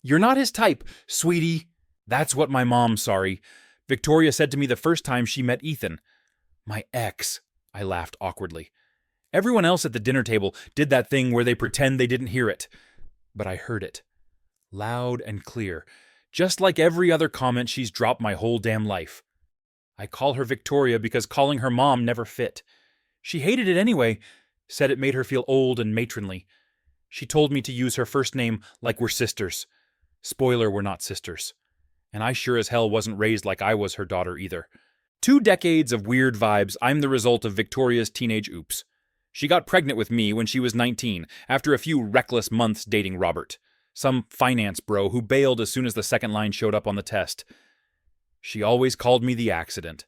You're not his type, sweetie. That's what my mom, sorry. Victoria said to me the first time she met Ethan. My ex. I laughed awkwardly. Everyone else at the dinner table did that thing where they pretend they didn't hear it. But I heard it. Loud and clear. Just like every other comment she's dropped my whole damn life. I call her Victoria because calling her mom never fit. She hated it anyway, said it made her feel old and matronly. She told me to use her first name like we're sisters. Spoiler, we're not sisters. And I sure as hell wasn't raised like I was her daughter either. 2 decades of weird vibes, I'm the result of Victoria's teenage oops. She got pregnant with me when she was 19, after a few reckless months dating Robert, some finance bro who bailed as soon as the second line showed up on the test. She always called me the accident.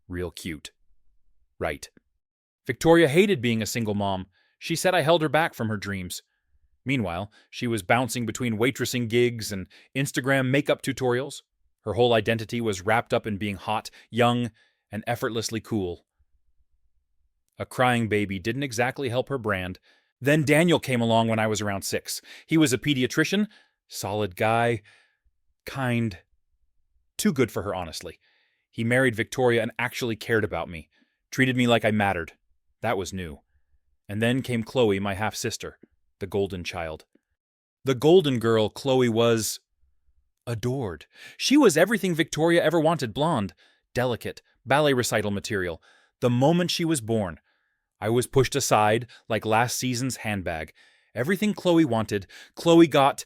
Real cute. Right. Victoria hated being a single mom. She said I held her back from her dreams. Meanwhile, she was bouncing between waitressing gigs and Instagram makeup tutorials. Her whole identity was wrapped up in being hot, young, and effortlessly cool. A crying baby didn't exactly help her brand. Then Daniel came along when I was around 6. He was a pediatrician, solid guy, kind. Too good for her, honestly. He married Victoria and actually cared about me. Treated me like I mattered. That was new. And then came Chloe, my half-sister, the golden child. The golden girl Chloe was adored. She was everything Victoria ever wanted, blonde, delicate, ballet recital material. The moment she was born, I was pushed aside like last season's handbag. Everything Chloe wanted, Chloe got,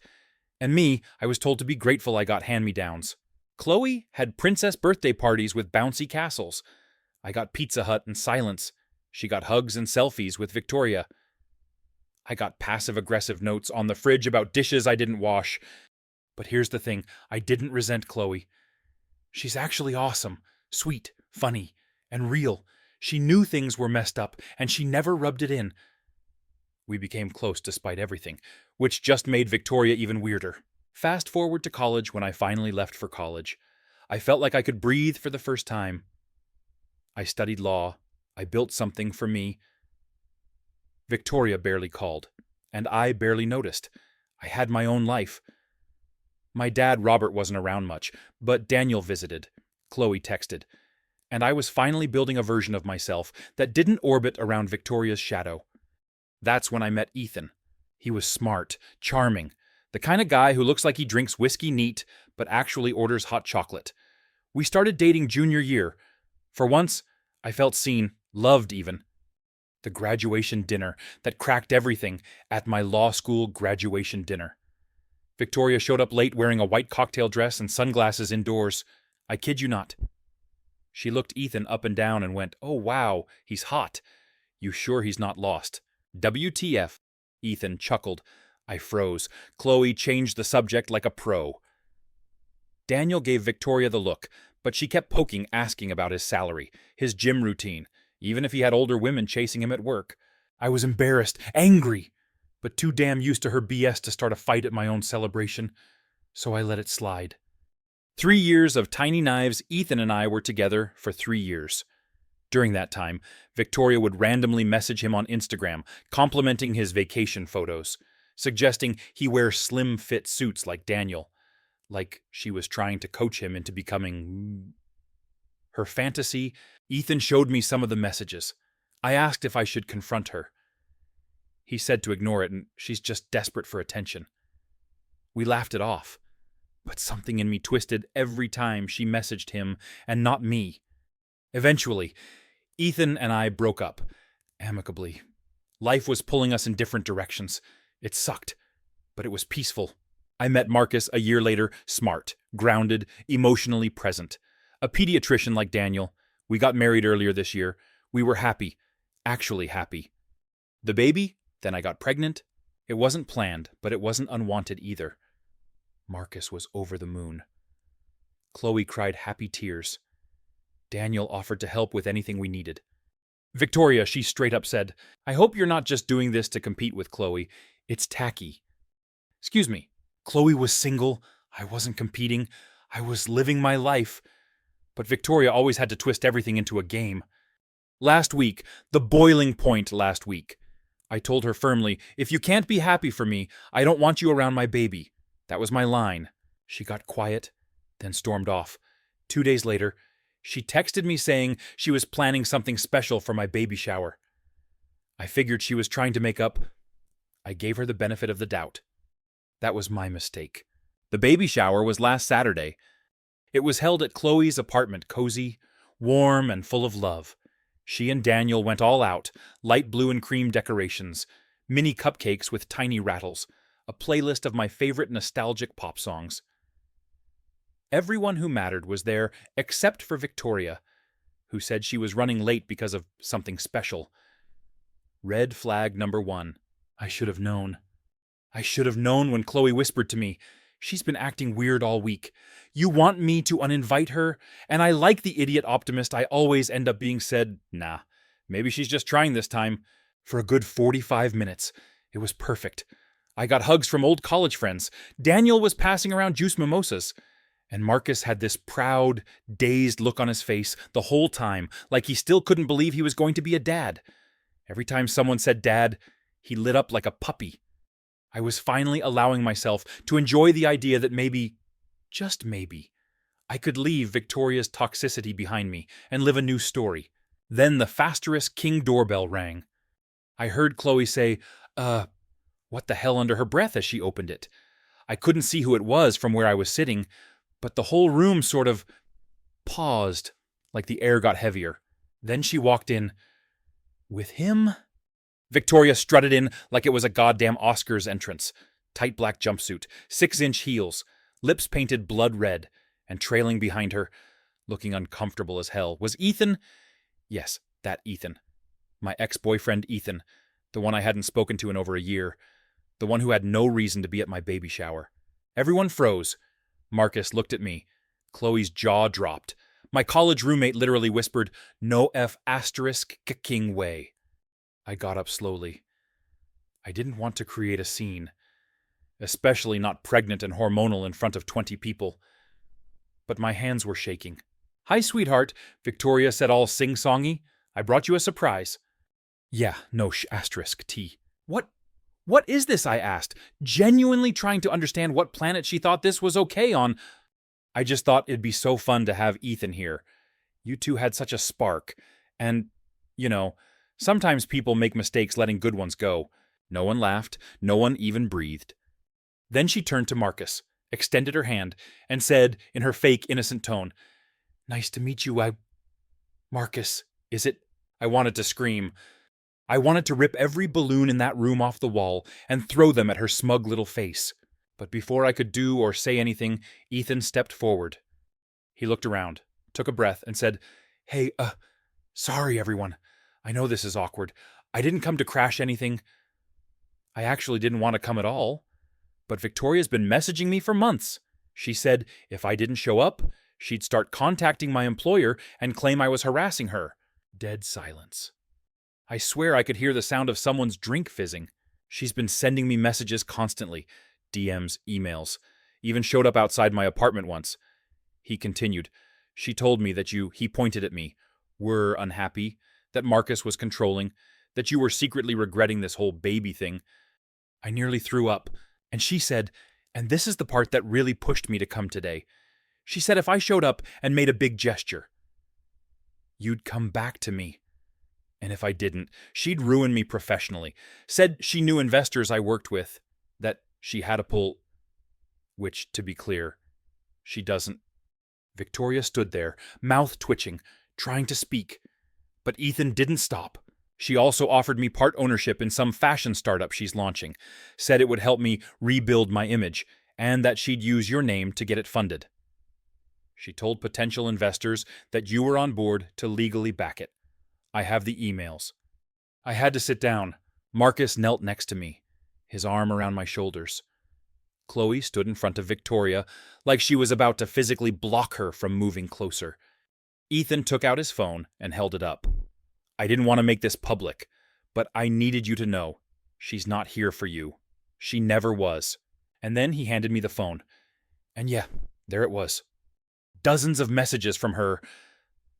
and me, I was told to be grateful I got hand-me-downs. Chloe had princess birthday parties with bouncy castles. I got Pizza Hut and silence. She got hugs and selfies with Victoria. I got passive-aggressive notes on the fridge about dishes I didn't wash. But here's the thing, I didn't resent Chloe. She's actually awesome, sweet, funny, and real. She knew things were messed up, and she never rubbed it in. We became close despite everything, which just made Victoria even weirder. Fast forward to college when I finally left for college. I felt like I could breathe for the first time. I studied law. I built something for me. Victoria barely called, and I barely noticed. I had my own life. My dad, Robert, wasn't around much, but Daniel visited. Chloe texted. And I was finally building a version of myself that didn't orbit around Victoria's shadow. That's when I met Ethan. He was smart, charming, the kind of guy who looks like he drinks whiskey neat, but actually orders hot chocolate. We started dating junior year. For once, I felt seen, loved even. The graduation dinner that cracked everything at my law school graduation dinner. Victoria showed up late wearing a white cocktail dress and sunglasses indoors. I kid you not. She looked Ethan up and down and went, "Oh wow, he's hot. You sure he's not lost?" WTF, Ethan chuckled. I froze. Chloe changed the subject like a pro. Daniel gave Victoria the look, but she kept poking, asking about his salary, his gym routine, even if he had older women chasing him at work. I was embarrassed, angry, but too damn used to her BS to start a fight at my own celebration, so I let it slide. 3 years of tiny knives, Ethan and I were together for 3 years. During that time, Victoria would randomly message him on Instagram, complimenting his vacation photos, suggesting he wear slim-fit suits like Daniel, like she was trying to coach him into becoming her fantasy. Ethan showed me some of the messages. I asked if I should confront her. He said to ignore it, and she's just desperate for attention. We laughed it off, but something in me twisted every time she messaged him and not me. Eventually, Ethan and I broke up, amicably. Life was pulling us in different directions. It sucked, but it was peaceful. I met Marcus a year later, smart, grounded, emotionally present. A pediatrician like Daniel. We got married earlier this year. We were happy, actually happy. The baby? Then I got pregnant. It wasn't planned, but it wasn't unwanted either. Marcus was over the moon. Chloe cried happy tears. Daniel offered to help with anything we needed. Victoria, she straight up said, "I hope you're not just doing this to compete with Chloe. It's tacky." Excuse me. Chloe was single. I wasn't competing. I was living my life. But Victoria always had to twist everything into a game. Last week, the boiling point last week, I told her firmly, "If you can't be happy for me, I don't want you around my baby. That was my line. She got quiet, then stormed off. 2 days later, she texted me saying she was planning something special for my baby shower. I figured she was trying to make up. I gave her the benefit of the doubt. That was my mistake. The baby shower was last Saturday. It was held at Chloe's apartment, cozy, warm, and full of love. She and Daniel went all out, light blue and cream decorations, mini cupcakes with tiny rattles, a playlist of my favorite nostalgic pop songs. Everyone who mattered was there except for Victoria, who said she was running late because of something special. Red flag number 1. I should have known. I should have known when Chloe whispered to me, "She's been acting weird all week. You want me to uninvite her?" And I like the idiot optimist I always end up being said, "Nah, maybe she's just trying this time." For a good 45 minutes. It was perfect. I got hugs from old college friends. Daniel was passing around juice mimosas. And Marcus had this proud, dazed look on his face the whole time, like he still couldn't believe he was going to be a dad. Every time someone said dad, he lit up like a puppy. I was finally allowing myself to enjoy the idea that maybe, just maybe, I could leave Victoria's toxicity behind me and live a new story. Then the Fasterous King doorbell rang. I heard Chloe say, what the hell under her breath as she opened it. I couldn't see who it was from where I was sitting, but the whole room sort of paused, like the air got heavier. Then she walked in. With him? Victoria strutted in like it was a goddamn Oscars entrance. Tight black jumpsuit, 6-inch heels, lips painted blood red, and trailing behind her, looking uncomfortable as hell, was Ethan. Yes, that Ethan. My ex-boyfriend Ethan, the one I hadn't spoken to in over a year, the one who had no reason to be at my baby shower. Everyone froze. Marcus looked at me. Chloe's jaw dropped. My college roommate literally whispered, "No F asterisk king way." I got up slowly. I didn't want to create a scene, especially not pregnant and hormonal in front of 20 people. But my hands were shaking. "Hi, sweetheart," Victoria said all sing-songy. "I brought you a surprise." Yeah, no asterisk T. What is this, I asked, genuinely trying to understand what planet she thought this was okay on. I just thought it'd be so fun to have Ethan here. You two had such a spark. And, sometimes people make mistakes letting good ones go. No one laughed. No one even breathed. Then she turned to Marcus, extended her hand, and said in her fake, innocent tone, "Nice to meet you, Marcus, is it?" I wanted to scream. I wanted to rip every balloon in that room off the wall and throw them at her smug little face. But before I could do or say anything, Ethan stepped forward. He looked around, took a breath, and said, "Hey, sorry everyone. I know this is awkward. I didn't come to crash anything. I actually didn't want to come at all. But Victoria's been messaging me for months. She said if I didn't show up, she'd start contacting my employer and claim I was harassing her." Dead silence. I swear I could hear the sound of someone's drink fizzing. "She's been sending me messages constantly. DMs, emails. Even showed up outside my apartment once." He continued. "She told me that he pointed at me, were unhappy, that Marcus was controlling, that you were secretly regretting this whole baby thing." I nearly threw up. And she said, and this is the part that really pushed me to come today. She said if I showed up and made a big gesture, you'd come back to me. And if I didn't, she'd ruin me professionally. Said she knew investors I worked with, that she had a pull, which, to be clear, she doesn't. Victoria stood there, mouth twitching, trying to speak. But Ethan didn't stop. She also offered me part ownership in some fashion startup she's launching, said it would help me rebuild my image, and that she'd use your name to get it funded. She told potential investors that you were on board to legally back it. I have the emails. I had to sit down. Marcus knelt next to me, his arm around my shoulders. Chloe stood in front of Victoria, like she was about to physically block her from moving closer. Ethan took out his phone and held it up. "I didn't want to make this public, but I needed you to know. She's not here for you. She never was." And then he handed me the phone. And yeah, there it was. Dozens of messages from her.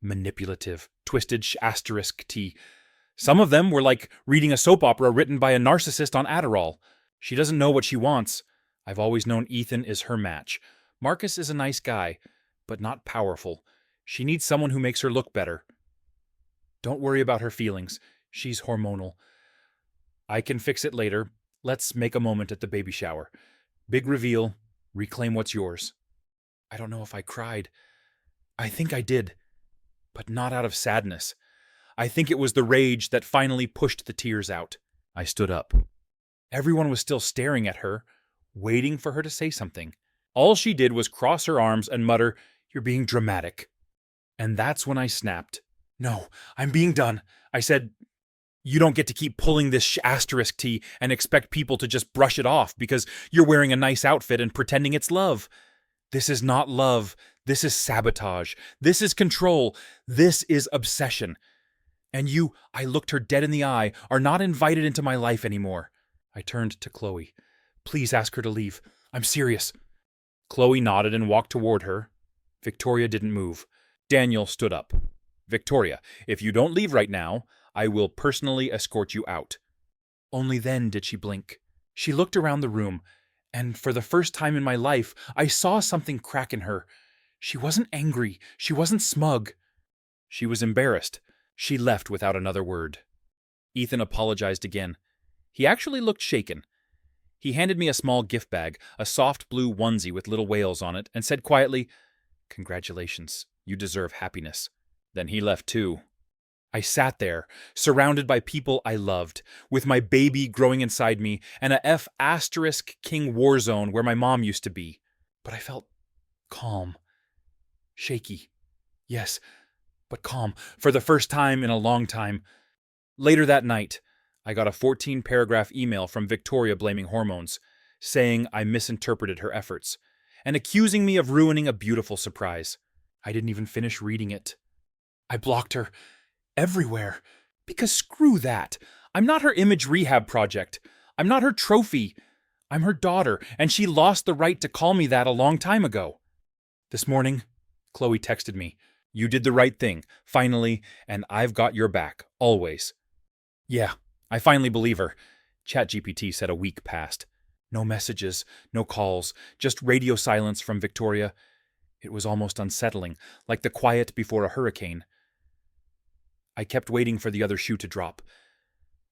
Manipulative, twisted asterisk T. Some of them were like reading a soap opera written by a narcissist on Adderall. She doesn't know what she wants. I've always known Ethan is her match. Marcus is a nice guy, but not powerful. She needs someone who makes her look better. Don't worry about her feelings. She's hormonal. I can fix it later. Let's make a moment at the baby shower. Big reveal. Reclaim what's yours. I don't know if I cried. I think I did, but not out of sadness. I think it was the rage that finally pushed the tears out. I stood up. Everyone was still staring at her, waiting for her to say something. All she did was cross her arms and mutter, "You're being dramatic." And that's when I snapped. "No, I'm being done." I said, "You don't get to keep pulling this asterisk T and expect people to just brush it off because you're wearing a nice outfit and pretending it's love. This is not love. This is sabotage. This is control. This is obsession. And you," I looked her dead in the eye, "are not invited into my life anymore." I turned to Chloe. "Please ask her to leave. I'm serious." Chloe nodded and walked toward her. Victoria didn't move. Daniel stood up. "Victoria, if you don't leave right now, I will personally escort you out." Only then did she blink. She looked around the room, and for the first time in my life, I saw something crack in her. She wasn't angry. She wasn't smug. She was embarrassed. She left without another word. Ethan apologized again. He actually looked shaken. He handed me a small gift bag, a soft blue onesie with little whales on it, and said quietly, "Congratulations, you deserve happiness." Then he left too. I sat there, surrounded by people I loved, with my baby growing inside me, and a F***king war zone where my mom used to be. But I felt calm. Shaky. Yes, but calm, for the first time in a long time. Later that night, I got a 14-paragraph email from Victoria blaming hormones, saying I misinterpreted her efforts, and accusing me of ruining a beautiful surprise. I didn't even finish reading it. I blocked her everywhere, because screw that. I'm not her image rehab project. I'm not her trophy. I'm her daughter, and she lost the right to call me that a long time ago. This morning, Chloe texted me, "You did the right thing, finally, and I've got your back, always." Yeah, I finally believe her. ChatGPT said a week passed. No messages, no calls, just radio silence from Victoria. It was almost unsettling, like the quiet before a hurricane. I kept waiting for the other shoe to drop.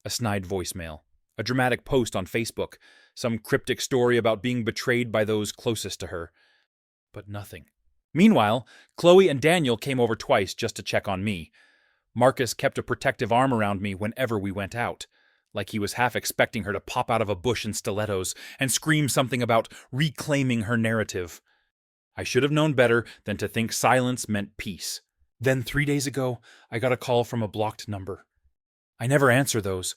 A snide voicemail, a dramatic post on Facebook, some cryptic story about being betrayed by those closest to her. But nothing. Meanwhile, Chloe and Daniel came over twice just to check on me. Marcus kept a protective arm around me whenever we went out, like he was half expecting her to pop out of a bush in stilettos and scream something about reclaiming her narrative. I should have known better than to think silence meant peace. Then 3 days ago, I got a call from a blocked number. I never answer those,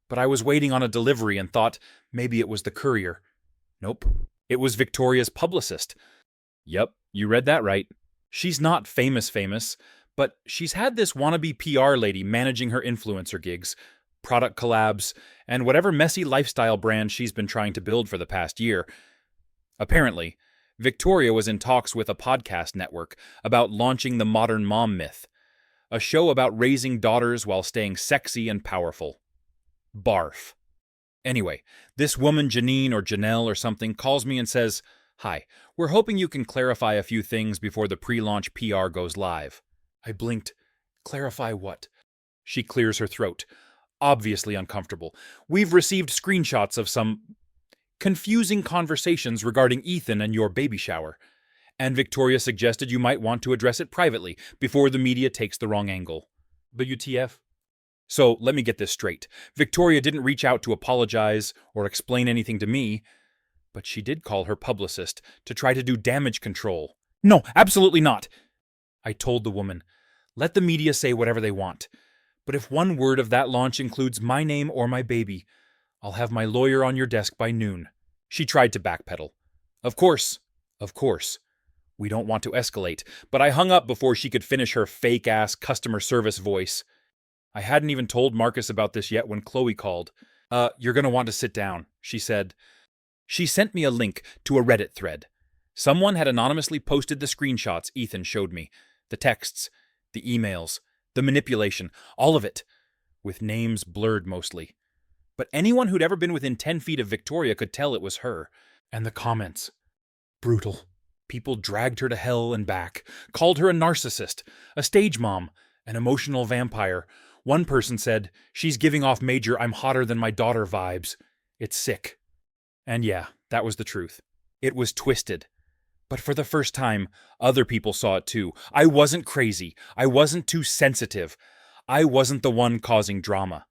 but I was waiting on a delivery and thought maybe it was the courier. Nope, it was Victoria's publicist. Yep, you read that right. She's not famous, but she's had this wannabe PR lady managing her influencer gigs, product collabs, and whatever messy lifestyle brand she's been trying to build for the past year. Apparently, Victoria was in talks with a podcast network about launching the modern mom myth, a show about raising daughters while staying sexy and powerful. Barf. Anyway, this woman Janine or Janelle or something calls me and says, "Hi, we're hoping you can clarify a few things before the pre-launch PR goes live." I blinked. Clarify what? She clears her throat, obviously uncomfortable. "We've received screenshots of some confusing conversations regarding Ethan and your baby shower, and Victoria suggested you might want to address it privately before the media takes the wrong angle." WTF? So let me get this straight. Victoria didn't reach out to apologize or explain anything to me, but she did call her publicist to try to do damage control. No, absolutely not. I told the woman, let the media say whatever they want, but if one word of that launch includes my name or my baby, I'll have my lawyer on your desk by noon. She tried to backpedal. Of course. We don't want to escalate, but I hung up before she could finish her fake-ass customer service voice. I hadn't even told Marcus about this yet when Chloe called. You're going to want to sit down, she said. She sent me a link to a Reddit thread. Someone had anonymously posted the screenshots Ethan showed me, the texts, the emails, the manipulation, all of it, with names blurred mostly. But anyone who'd ever been within 10 feet of Victoria could tell it was her. And the comments. Brutal. People dragged her to hell and back, called her a narcissist, a stage mom, an emotional vampire. One person said, "She's giving off major 'I'm hotter than my daughter' vibes. It's sick." And yeah, that was the truth. It was twisted. But for the first time, other people saw it too. I wasn't crazy. I wasn't too sensitive. I wasn't the one causing drama.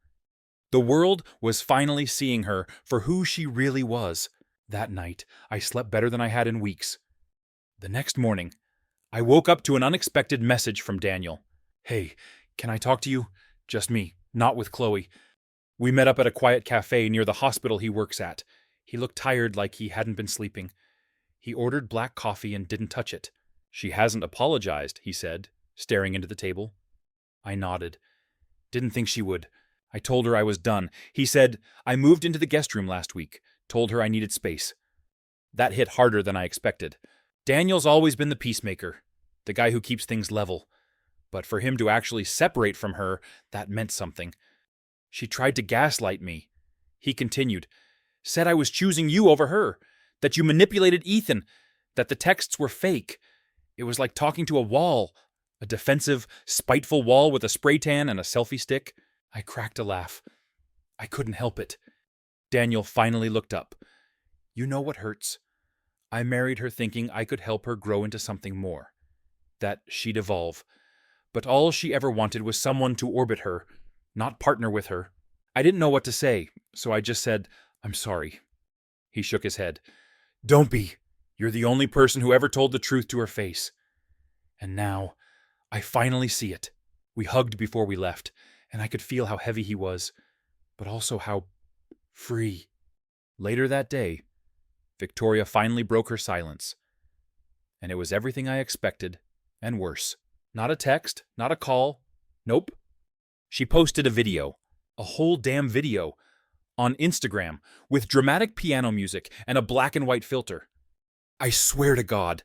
The world was finally seeing her for who she really was. That night, I slept better than I had in weeks. The next morning, I woke up to an unexpected message from Daniel. "Hey, can I talk to you? Just me, not with Chloe." We met up at a quiet cafe near the hospital he works at. He looked tired, like he hadn't been sleeping. He ordered black coffee and didn't touch it. "She hasn't apologized," he said, staring into the table. I nodded. "Didn't think she would. I told her I was done." He said, "I moved into the guest room last week. Told her I needed space." That hit harder than I expected. Daniel's always been the peacemaker, the guy who keeps things level. But for him to actually separate from her, that meant something. "She tried to gaslight me." He continued, "Said I was choosing you over her, that you manipulated Ethan, that the texts were fake. It was like talking to a wall, a defensive, spiteful wall with a spray tan and a selfie stick." I cracked a laugh. I couldn't help it. Daniel finally looked up. "You know what hurts? I married her thinking I could help her grow into something more, that she'd evolve. But all she ever wanted was someone to orbit her, not partner with her." I didn't know what to say, so I just said, "I'm sorry." He shook his head. "Don't be. You're the only person who ever told the truth to her face." And now, I finally see it. We hugged before we left, and I could feel how heavy he was, but also how free. Later that day, Victoria finally broke her silence. And it was everything I expected, and worse. Not a text, not a call. Nope. She posted a video, a whole damn video, on Instagram, with dramatic piano music and a black and white filter. I swear to God.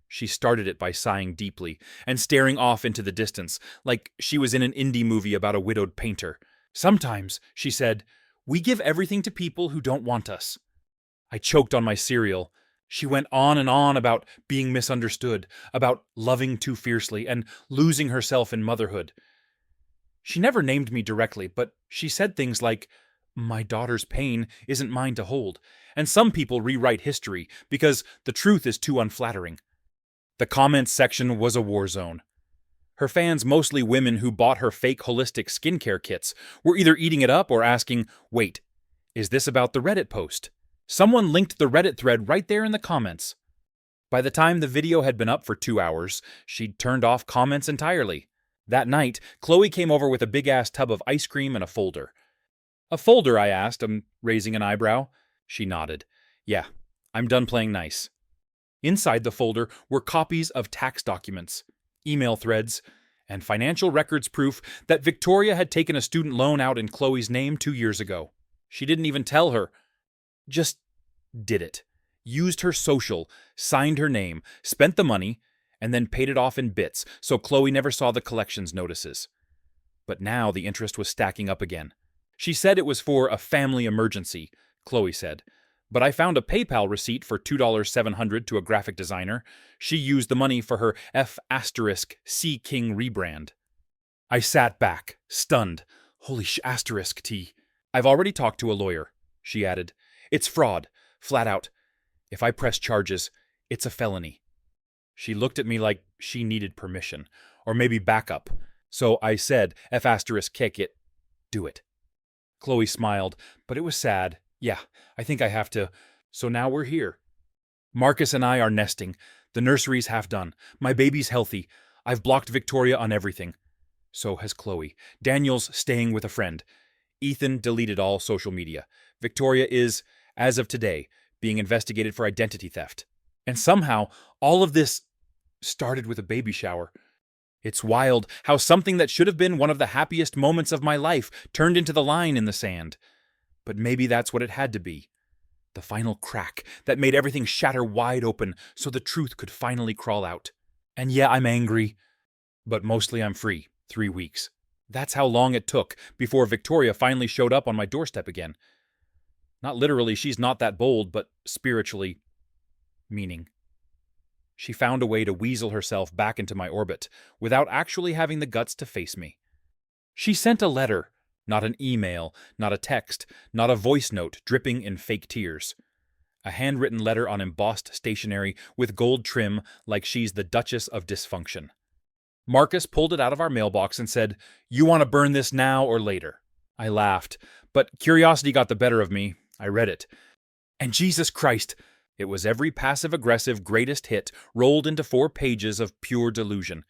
She started it by sighing deeply and staring off into the distance, like she was in an indie movie about a widowed painter. "Sometimes," she said, "we give everything to people who don't want us." I choked on my cereal. She went on and on about being misunderstood, about loving too fiercely, and losing herself in motherhood. She never named me directly, but she said things like, "My daughter's pain isn't mine to hold," and some people rewrite history because the truth is too unflattering. The comments section was a war zone. Her fans, mostly women who bought her fake holistic skincare kits, were either eating it up or asking, "Wait, is this about the Reddit post?" Someone linked the Reddit thread right there in the comments. By the time the video had been up for 2 hours, she'd turned off comments entirely. That night, Chloe came over with a big-ass tub of ice cream and a folder. "A folder?" I asked, raising an eyebrow. She nodded. "Yeah, I'm done playing nice." Inside the folder were copies of tax documents, email threads, and financial records proof that Victoria had taken a student loan out in Chloe's name 2 years ago. She didn't even tell her. Just did it. Used her social, signed her name, spent the money, and then paid it off in bits, so Chloe never saw the collections notices. But now the interest was stacking up again. She said it was for a family emergency, Chloe said. But I found a PayPal receipt for $2,700 to a graphic designer. She used the money for her F***C King rebrand. I sat back, stunned. Holy **T. "I've already talked to a lawyer," she added. "It's fraud, flat out. If I press charges, it's a felony." She looked at me like she needed permission, or maybe backup. So I said, F*** it, do it. Chloe smiled, but it was sad. "Yeah, I think I have to. So now we're here. Marcus and I are nesting. The nursery's half done. My baby's healthy. I've blocked Victoria on everything. So has Chloe. Daniel's staying with a friend. Ethan deleted all social media. Victoria is, as of today, being investigated for identity theft. And somehow, all of this started with a baby shower. It's wild how something that should have been one of the happiest moments of my life turned into the line in the sand. But maybe that's what it had to be. The final crack that made everything shatter wide open so the truth could finally crawl out. And yeah, I'm angry. But mostly I'm free. 3 weeks. That's how long it took before Victoria finally showed up on my doorstep again. Not literally, she's not that bold, but spiritually, meaning. She found a way to weasel herself back into my orbit without actually having the guts to face me. She sent a letter, not an email, not a text, not a voice note dripping in fake tears. A handwritten letter on embossed stationery with gold trim like she's the Duchess of Dysfunction. Marcus pulled it out of our mailbox and said, "You want to burn this now or later?" I laughed, but curiosity got the better of me. I read it. And Jesus Christ, it was every passive-aggressive greatest hit rolled into 4 pages of pure delusion.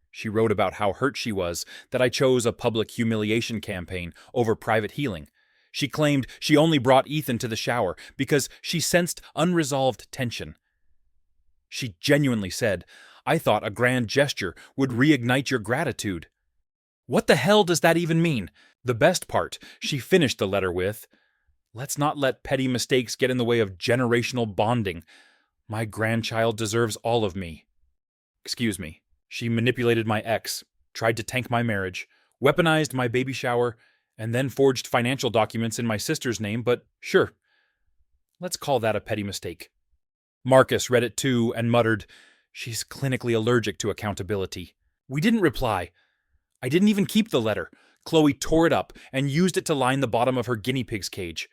She wrote about how hurt she was that I chose a public humiliation campaign over private healing. She claimed she only brought Ethan to the shower because she sensed unresolved tension. She genuinely said, "I thought a grand gesture would reignite your gratitude." What the hell does that even mean? The best part, she finished the letter with, "Let's not let petty mistakes get in the way of generational bonding. My grandchild deserves all of me." Excuse me. She manipulated my ex, tried to tank my marriage, weaponized my baby shower, and then forged financial documents in my sister's name, but sure. Let's call that a petty mistake. Marcus read it too and muttered, "She's clinically allergic to accountability." We didn't reply. I didn't even keep the letter. Chloe tore it up and used it to line the bottom of her guinea pig's cage.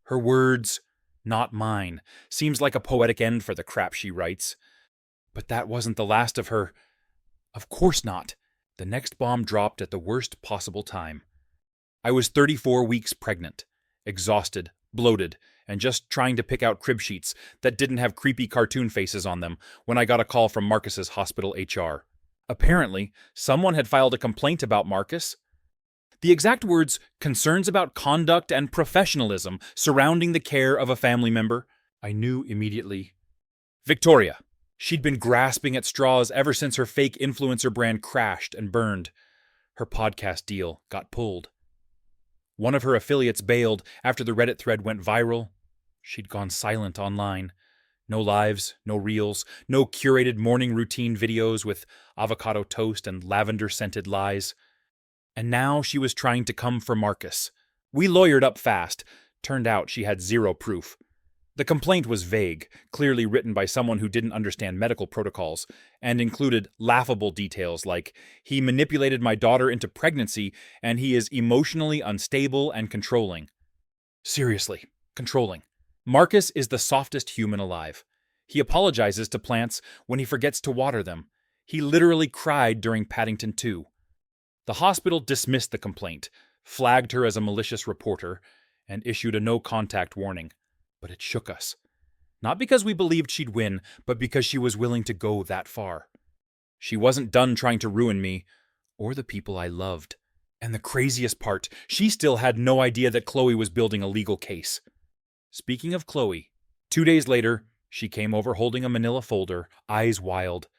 Her words, "not mine," seems like a poetic end for the crap she writes. But that wasn't the last of her. Of course not. The next bomb dropped at the worst possible time. I was 34 weeks pregnant, exhausted, bloated, and just trying to pick out crib sheets that didn't have creepy cartoon faces on them when I got a call from Marcus's hospital HR. Apparently, someone had filed a complaint about Marcus. The exact words, "concerns about conduct and professionalism surrounding the care of a family member." I knew immediately. Victoria. She'd been grasping at straws ever since her fake influencer brand crashed and burned. Her podcast deal got pulled. One of her affiliates bailed after the Reddit thread went viral. She'd gone silent online. No lives, no reels, no curated morning routine videos with avocado toast and lavender-scented lies. And now she was trying to come for Marcus. We lawyered up fast. Turned out she had zero proof. The complaint was vague, clearly written by someone who didn't understand medical protocols, and included laughable details like, "He manipulated my daughter into pregnancy, and he is emotionally unstable and controlling." Seriously, controlling. Marcus is the softest human alive. He apologizes to plants when he forgets to water them. He literally cried during Paddington 2. The hospital dismissed the complaint, flagged her as a malicious reporter, and issued a no-contact warning. But it shook us. Not because we believed she'd win, but because she was willing to go that far. She wasn't done trying to ruin me, or the people I loved. And the craziest part, she still had no idea that Chloe was building a legal case. Speaking of Chloe, 2 days later, she came over holding a manila folder, eyes wild.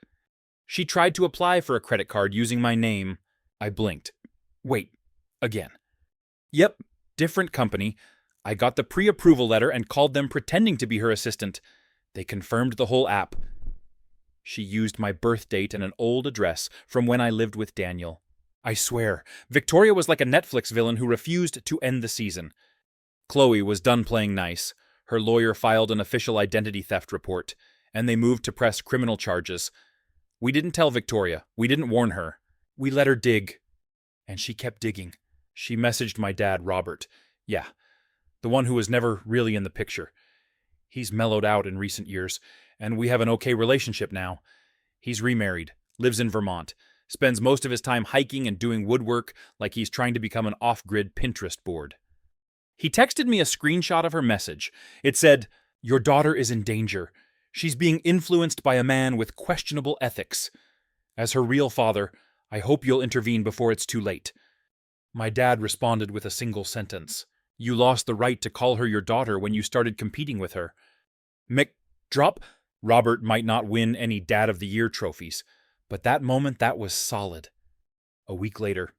She tried to apply for a credit card using my name. I blinked. Wait, again. Yep, different company. I got the pre-approval letter and called them pretending to be her assistant. They confirmed the whole app. She used my birth date and an old address from when I lived with Daniel. I swear, Victoria was like a Netflix villain who refused to end the season. Chloe was done playing nice. Her lawyer filed an official identity theft report, and they moved to press criminal charges. We didn't tell Victoria. We didn't warn her. We let her dig. And she kept digging. She messaged my dad, Robert. Yeah, the one who was never really in the picture. He's mellowed out in recent years, and we have an okay relationship now. He's remarried, lives in Vermont, spends most of his time hiking and doing woodwork like he's trying to become an off-grid Pinterest board. He texted me a screenshot of her message. It said, "Your daughter is in danger. She's being influenced by a man with questionable ethics. As her real father, I hope you'll intervene before it's too late." My dad responded with a single sentence. "You lost the right to call her your daughter when you started competing with her." Drop. Robert might not win any Dad of the Year trophies, but that moment, that was solid. A week later,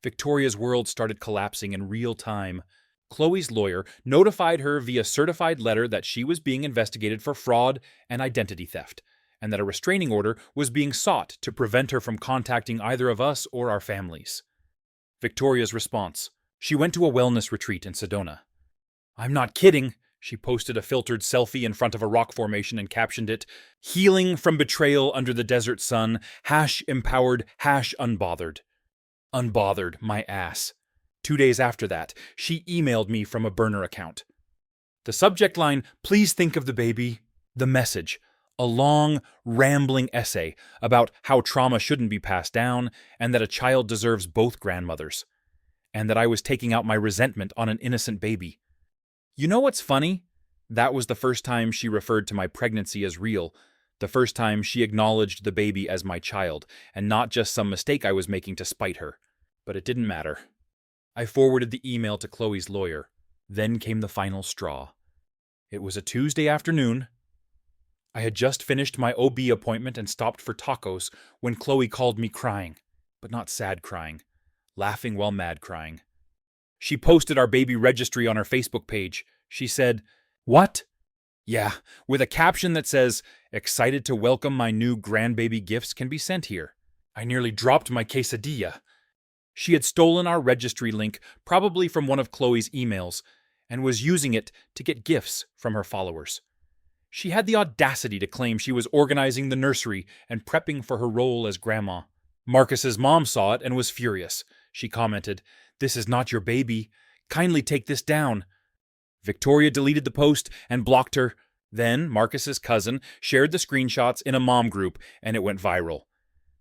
Victoria's world started collapsing in real time. Chloe's lawyer notified her via certified letter that she was being investigated for fraud and identity theft, and that a restraining order was being sought to prevent her from contacting either of us or our families. Victoria's response. She went to a wellness retreat in Sedona. I'm not kidding. She posted a filtered selfie in front of a rock formation and captioned it, Healing from betrayal under the desert sun, #empowered, #unbothered. Unbothered, my ass. 2 days after that, she emailed me from a burner account. The subject line, please think of the baby. The message, a long, rambling essay about how trauma shouldn't be passed down and that a child deserves both grandmothers. And that I was taking out my resentment on an innocent baby. You know what's funny? That was the first time she referred to my pregnancy as real, the first time she acknowledged the baby as my child, and not just some mistake I was making to spite her. But it didn't matter. I forwarded the email to Chloe's lawyer. Then came the final straw. It was a Tuesday afternoon. I had just finished my OB appointment and stopped for tacos when Chloe called me crying, but not sad crying, laughing while mad crying. She posted our baby registry on her Facebook page. She said, What? Yeah, with a caption that says, Excited to welcome my new grandbaby gifts can be sent here. I nearly dropped my quesadilla. She had stolen our registry link, probably from one of Chloe's emails, and was using it to get gifts from her followers. She had the audacity to claim she was organizing the nursery and prepping for her role as grandma. Marcus's mom saw it and was furious. She commented, This is not your baby. Kindly take this down. Victoria deleted the post and blocked her. Then Marcus's cousin shared the screenshots in a mom group and it went viral.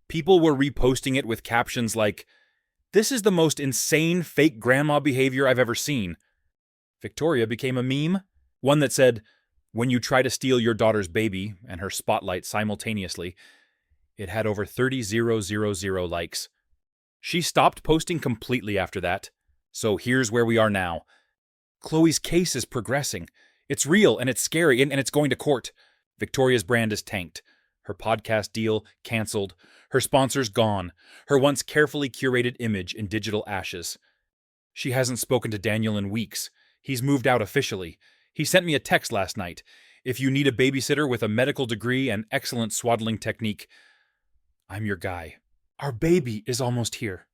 People were reposting it with captions like, This is the most insane fake grandma behavior I've ever seen. Victoria became a meme, one that said, When you try to steal your daughter's baby and her spotlight simultaneously. It had over 30,000 likes. She stopped posting completely after that. So here's where we are now. Chloe's case is progressing. It's real and it's scary and it's going to court. Victoria's brand is tanked. Her podcast deal canceled. Her sponsors gone. Her once carefully curated image in digital ashes. She hasn't spoken to Daniel in weeks. He's moved out officially. He sent me a text last night. If you need a babysitter with a medical degree and excellent swaddling technique, I'm your guy. Our baby is almost here.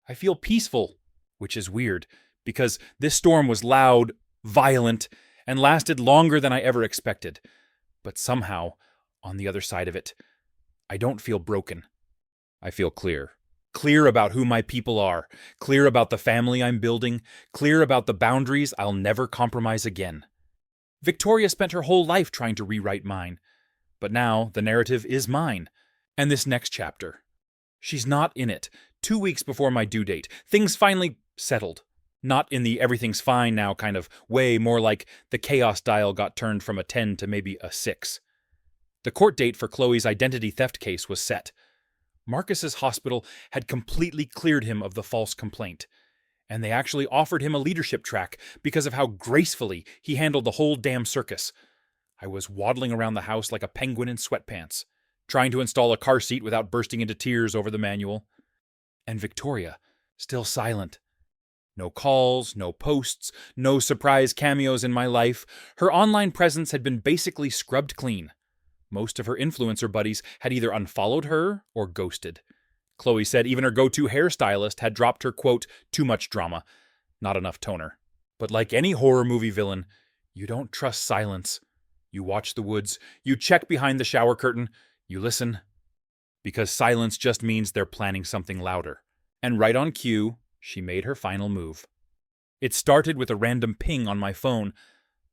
I feel peaceful, which is weird, because this storm was loud, violent, and lasted longer than I ever expected. But somehow, on the other side of it, I don't feel broken. I feel clear. Clear about who my people are. Clear about the family I'm building. Clear about the boundaries I'll never compromise again. Victoria spent her whole life trying to rewrite mine. But now the narrative is mine. And this next chapter. She's not in it. 2 weeks before my due date, things finally settled. Not in the everything's fine now kind of way, more like the chaos dial got turned from a 10 to maybe a 6. The court date for Chloe's identity theft case was set. Marcus's hospital had completely cleared him of the false complaint, and they actually offered him a leadership track because of how gracefully he handled the whole damn circus. I was waddling around the house like a penguin in sweatpants, trying to install a car seat without bursting into tears over the manual. And Victoria, still silent. No calls, no posts, no surprise cameos in my life. Her online presence had been basically scrubbed clean. Most of her influencer buddies had either unfollowed her or ghosted. Chloe said even her go-to hairstylist had dropped her, quote, too much drama, not enough toner. But like any horror movie villain, you don't trust silence. You watch the woods, you check behind the shower curtain, you listen. Because silence just means they're planning something louder. And right on cue, she made her final move. It started with a random ping on my phone,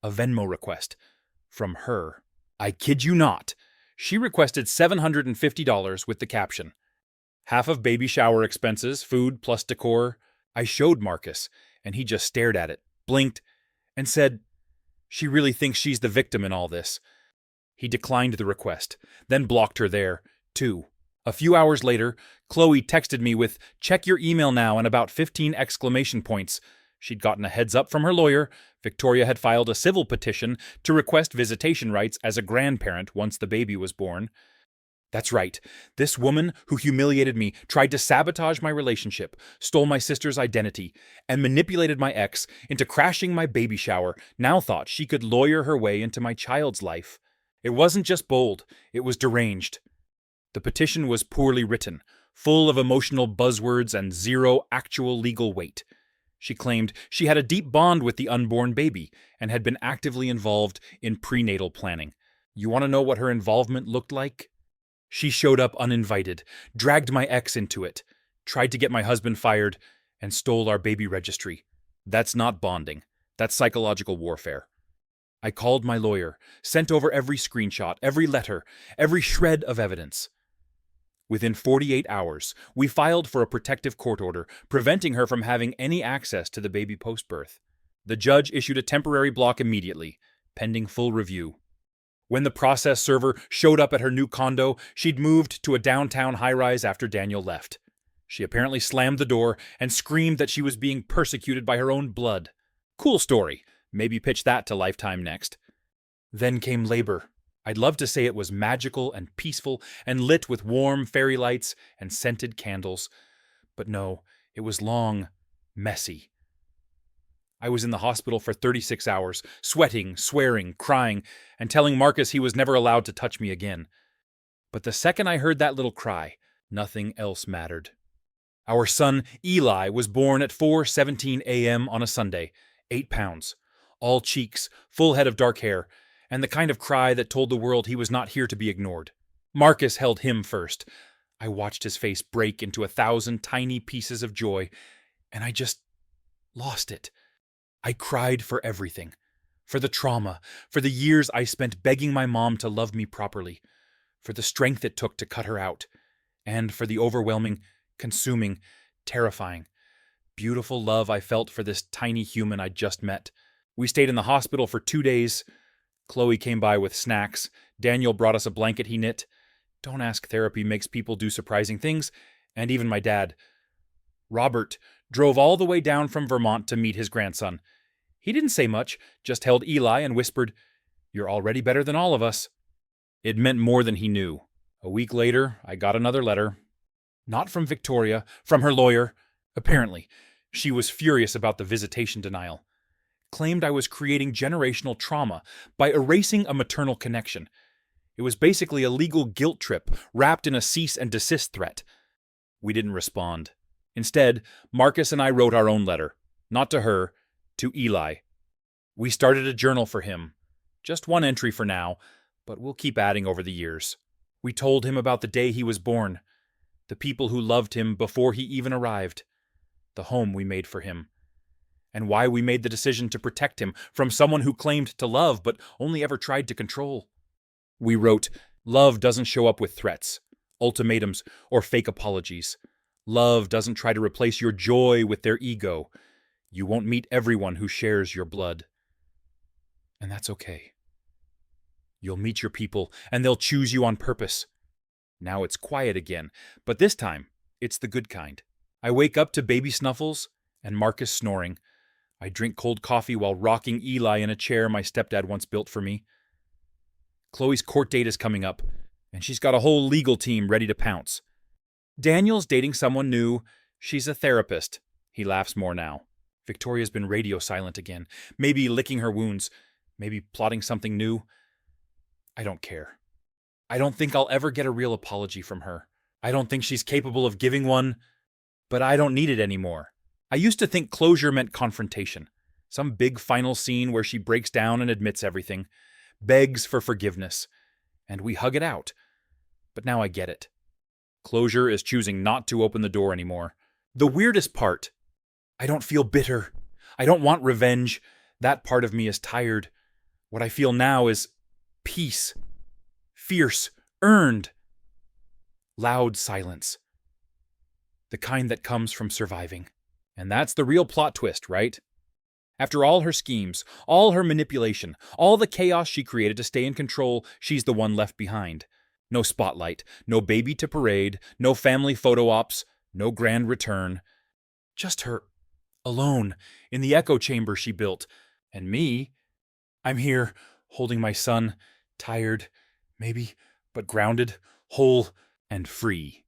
a Venmo request, from her. I kid you not. She requested $750 with the caption, half of baby shower expenses, food plus decor. I showed Marcus, and he just stared at it, blinked, and said, she really thinks she's the victim in all this. He declined the request, then blocked her there, too. A few hours later, Chloe texted me with, check your email now, and about 15 exclamation points. She'd gotten a heads up from her lawyer. Victoria had filed a civil petition to request visitation rights as a grandparent once the baby was born. That's right. This woman who humiliated me tried to sabotage my relationship, stole my sister's identity, and manipulated my ex into crashing my baby shower, now thought she could lawyer her way into my child's life. It wasn't just bold, it was deranged. The petition was poorly written, full of emotional buzzwords and zero actual legal weight. She claimed she had a deep bond with the unborn baby and had been actively involved in prenatal planning. You want to know what her involvement looked like? She showed up uninvited, dragged my ex into it, tried to get my husband fired, and stole our baby registry. That's not bonding. That's psychological warfare. I called my lawyer, sent over every screenshot, every letter, every shred of evidence. Within 48 hours, we filed for a protective court order, preventing her from having any access to the baby post-birth. The judge issued a temporary block immediately, pending full review. When the process server showed up at her new condo, she'd moved to a downtown high-rise after Daniel left. She apparently slammed the door and screamed that she was being persecuted by her own blood. Cool story. Maybe pitch that to Lifetime next. Then came labor. I'd love to say it was magical and peaceful and lit with warm fairy lights and scented candles. But no, it was long, messy. I was in the hospital for 36 hours, sweating, swearing, crying, and telling Marcus he was never allowed to touch me again. But the second I heard that little cry, nothing else mattered. Our son, Eli, was born at 4:17 a.m. on a Sunday, 8 pounds, all cheeks, full head of dark hair, and the kind of cry that told the world he was not here to be ignored. Marcus held him first. I watched his face break into 1,000 tiny pieces of joy, and I just lost it. I cried for everything. For the trauma, for the years I spent begging my mom to love me properly, for the strength it took to cut her out, and for the overwhelming, consuming, terrifying, beautiful love I felt for this tiny human I'd just met. We stayed in the hospital for 2 days. Chloe came by with snacks. Daniel brought us a blanket he knit. Don't ask, therapy makes people do surprising things, and even my dad. Robert drove all the way down from Vermont to meet his grandson. He didn't say much, just held Eli and whispered, "You're already better than all of us." It meant more than he knew. A week later, I got another letter. Not from Victoria, from her lawyer. Apparently, she was furious about the visitation denial. Claimed I was creating generational trauma by erasing a maternal connection. It was basically a legal guilt trip wrapped in a cease and desist threat. We didn't respond. Instead, Marcus and I wrote our own letter. Not to her, to Eli. We started a journal for him. Just one entry for now, but we'll keep adding over the years. We told him about the day he was born, the people who loved him before he even arrived, the home we made for him, and why we made the decision to protect him from someone who claimed to love but only ever tried to control. We wrote, "Love doesn't show up with threats, ultimatums, or fake apologies. Love doesn't try to replace your joy with their ego. You won't meet everyone who shares your blood. And that's okay. You'll meet your people, and they'll choose you on purpose." Now it's quiet again, but this time, it's the good kind. I wake up to baby snuffles and Marcus snoring. I drink cold coffee while rocking Eli in a chair my stepdad once built for me. Chloe's court date is coming up, and she's got a whole legal team ready to pounce. Daniel's dating someone new. She's a therapist. He laughs more now. Victoria's been radio silent again, maybe licking her wounds, maybe plotting something new. I don't care. I don't think I'll ever get a real apology from her. I don't think she's capable of giving one, but I don't need it anymore. I used to think closure meant confrontation, some big final scene where she breaks down and admits everything, begs for forgiveness, and we hug it out. But now I get it. Closure is choosing not to open the door anymore. The weirdest part, I don't feel bitter. I don't want revenge. That part of me is tired. What I feel now is peace. Fierce, earned. Loud silence. The kind that comes from surviving. And that's the real plot twist, right? After all her schemes, all her manipulation, all the chaos she created to stay in control, she's the one left behind. No spotlight, no baby to parade, no family photo ops, no grand return. Just her, alone, in the echo chamber she built. And me, I'm here, holding my son, tired, maybe, but grounded, whole, and free.